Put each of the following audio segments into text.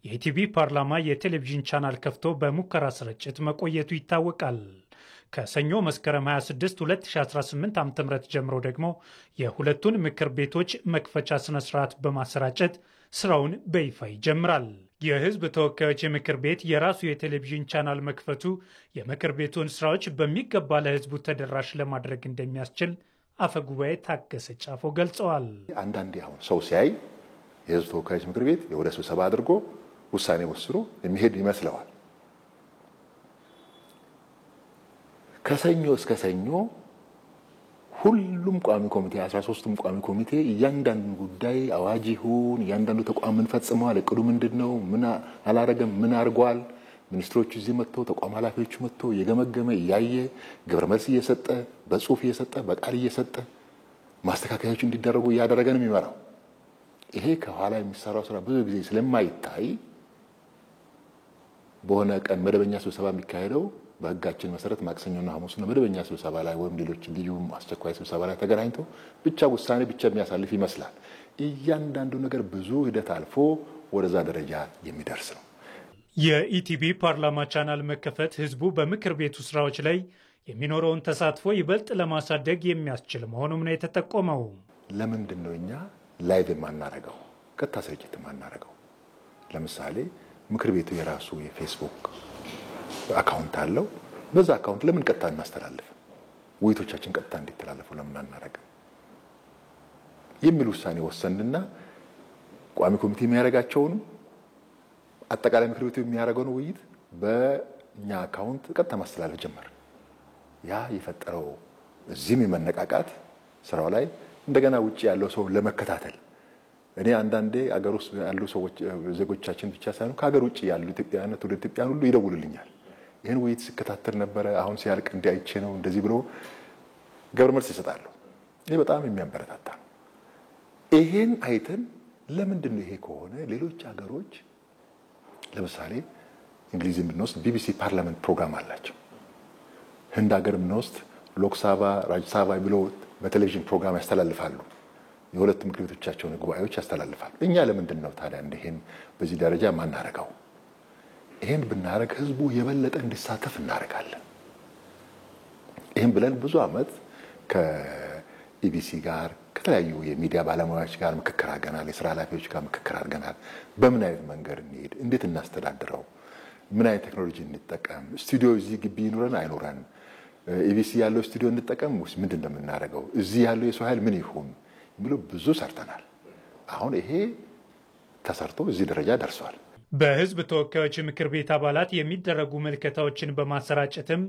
የኢቲቪ ፓርላማ የቴሌቪዥን ቻናል ከፍቶ በሙከራ ስርጭት መቆየቱ ይታወቃል። ከሰኞ መስከረም 26 2018 ዓ.ም ጀምሮ ደግሞ የሁለቱን ምክር ቤቶች መክፈቻ ስነ ስርዓት በማሰራጨት ስራውን በይፋ ይጀምራል። የህዝብ ተወካዮች ምክር ቤት የራሱ የቴሌቪዥን ቻናል መክፈቱ የምክር ቤቱን ስራዎች በሚገባ ለህዝቡ ተደራሽ ለማድረግ እንደሚያስችል አፈጉባኤ ታገሰ ጫፎ ገልጸዋል። አንዳንዴ አሁን ሰው ሲያይ የህዝብ ተወካዮች ምክር ቤት የወደ ስብሰባ አድርጎ ውሳኔ ወስኖ የሚሄድ ይመስለዋል። ከሰኞ እስከ ሰኞ ሁሉም ቋሚ ኮሚቴ 13ቱም ቋሚ ኮሚቴ እያንዳንዱ ጉዳይ አዋጅ ይሁን እያንዳንዱ ተቋም ምን ፈጽመዋል፣ እቅዱ ምንድነው፣ ምን አላረገም፣ ምን አርጓል፣ ሚኒስትሮቹ እዚህ መጥተው ተቋም ኃላፊዎቹ መጥተው የገመገመ ያየ ግብረ መልስ እየሰጠ በጽሁፍ እየሰጠ በቃል እየሰጠ ማስተካከያዎች እንዲደረጉ ያደረገ ነው የሚመራው። ይሄ ከኋላ የሚሰራው ስራ ብዙ ጊዜ ስለማይታይ በሆነ ቀን መደበኛ ስብሰባ የሚካሄደው በህጋችን መሰረት ማክሰኞና ሐሙስ ነው። መደበኛ ስብሰባ ላይ ወይም ሌሎች ልዩ አስቸኳይ ስብሰባ ላይ ተገናኝተው ብቻ ውሳኔ ብቻ የሚያሳልፍ ይመስላል። እያንዳንዱ ነገር ብዙ ሂደት አልፎ ወደዛ ደረጃ የሚደርስ ነው። የኢቲቪ ፓርላማ ቻናል መከፈት ህዝቡ በምክር ቤቱ ስራዎች ላይ የሚኖረውን ተሳትፎ ይበልጥ ለማሳደግ የሚያስችል መሆኑም ነው የተጠቆመው። ለምንድን ነው እኛ ላይቭ የማናረገው ቀጥታ ስርጭት የማናረገው? ለምሳሌ ምክር ቤቱ የራሱ የፌስቡክ አካውንት አለው። በዛ አካውንት ለምን ቀጥታ እናስተላልፍ? ውይይቶቻችን ቀጥታ እንዲተላለፉ ለምን አናረግም? የሚል ውሳኔ ወሰንና ቋሚ ኮሚቴ የሚያረጋቸውን አጠቃላይ ምክር ቤቱ የሚያረጋውን ውይይት በእኛ አካውንት ቀጥታ ማስተላለፍ ጀመር። ያ የፈጠረው እዚህም የመነቃቃት ስራው ላይ እንደገና ውጪ ያለው ሰው ለመከታተል እኔ አንዳንዴ አገር ውስጥ ያሉ ሰዎች ዜጎቻችን ብቻ ሳይሆን ከሀገር ውጪ ያሉ ኢትዮጵያውያን ወደ ኢትዮጵያን ሁሉ ይደውሉልኛል። ይሄን ውይይት ሲከታተል ነበር፣ አሁን ሲያልቅ እንዲያይቼ ነው እንደዚህ ብሎ ግብረ መልስ ይሰጣሉ። ይሄ በጣም የሚያበረታታ ነው። ይሄን አይተን ለምንድን ነው ይሄ ከሆነ ሌሎች ሀገሮች ለምሳሌ እንግሊዝን ብንወስድ ቢቢሲ ፓርላመንት ፕሮግራም አላቸው። ህንድ ሀገር ብንወስድ ሎክሳባ ራጅሳባ ብሎ በቴሌቪዥን ፕሮግራም ያስተላልፋሉ። የሁለት ምክር ቤቶቻቸውን ጉባኤዎች ያስተላልፋሉ። እኛ ለምንድን ነው ታዲያ እንደሄን በዚህ ደረጃ ማናረጋው? ይሄን ብናረግ ህዝቡ የበለጠ እንዲሳተፍ እናረጋለን። ይሄን ብለን ብዙ አመት ከኢቢሲ ጋር ከተለያዩ የሚዲያ ባለሙያዎች ጋር ምክክር አድርገናል። የስራ ኃላፊዎች ጋር ምክክር አድርገናል። በምን አይነት መንገድ እንሄድ፣ እንዴት እናስተዳድረው፣ ምን አይነት ቴክኖሎጂ እንጠቀም፣ ስቱዲዮ እዚህ ግቢ ይኑረን አይኑረን፣ ኢቢሲ ያለው ስቱዲዮ እንጠቀም ወይስ ምንድን ነው የምናደርገው፣ እዚህ ያለው የሰው ኃይል ምን ይሁን ብሎ ብዙ ሰርተናል። አሁን ይሄ ተሰርቶ እዚህ ደረጃ ደርሷል። በህዝብ ተወካዮች ምክር ቤት አባላት የሚደረጉ መልከታዎችን በማሰራጨትም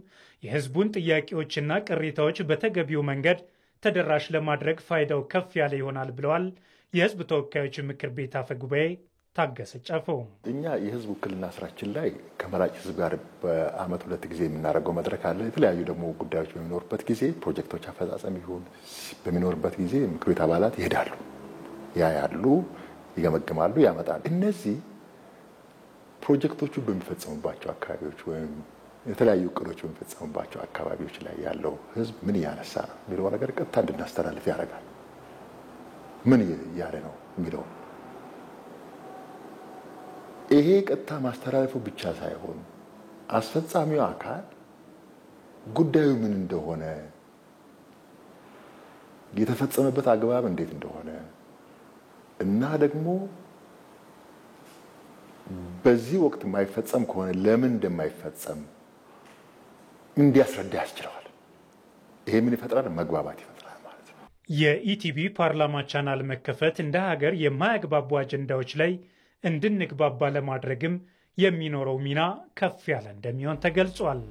የህዝቡን ጥያቄዎችና ቅሬታዎች በተገቢው መንገድ ተደራሽ ለማድረግ ፋይዳው ከፍ ያለ ይሆናል ብለዋል የህዝብ ተወካዮች ምክር ቤት አፈጉባኤ ታገሰ ጫፎ። እኛ የህዝብ ውክልና ስራችን ላይ ከመራጭ ህዝብ ጋር በአመት 2 ጊዜ የምናደርገው መድረክ አለ። የተለያዩ ደግሞ ጉዳዮች በሚኖርበት ጊዜ ፕሮጀክቶች አፈጻጸም ይሁን በሚኖርበት ጊዜ ምክር ቤት አባላት ይሄዳሉ፣ ያያሉ፣ ይገመግማሉ፣ ያመጣሉ። እነዚህ ፕሮጀክቶቹ በሚፈጸሙባቸው አካባቢዎች ወይም የተለያዩ እቅዶች በሚፈጸሙባቸው አካባቢዎች ላይ ያለው ህዝብ ምን እያነሳ ነው የሚለው ነገር ቀጥታ እንድናስተላልፍ ያደርጋል። ምን እያለ ነው የሚለው ይሄ ቀጥታ ማስተላለፉ ብቻ ሳይሆን አስፈጻሚው አካል ጉዳዩ ምን እንደሆነ የተፈጸመበት አግባብ እንዴት እንደሆነ እና ደግሞ በዚህ ወቅት የማይፈጸም ከሆነ ለምን እንደማይፈጸም እንዲያስረዳ ያስችላል። ይሄ ምን ይፈጥራል? መግባባት ይፈጥራል ማለት ነው። የኢቲቪ ፓርላማ ቻናል መከፈት እንደ ሀገር የማያግባቡ አጀንዳዎች ላይ እንድንግባባ ለማድረግም የሚኖረው ሚና ከፍ ያለ እንደሚሆን ተገልጿል።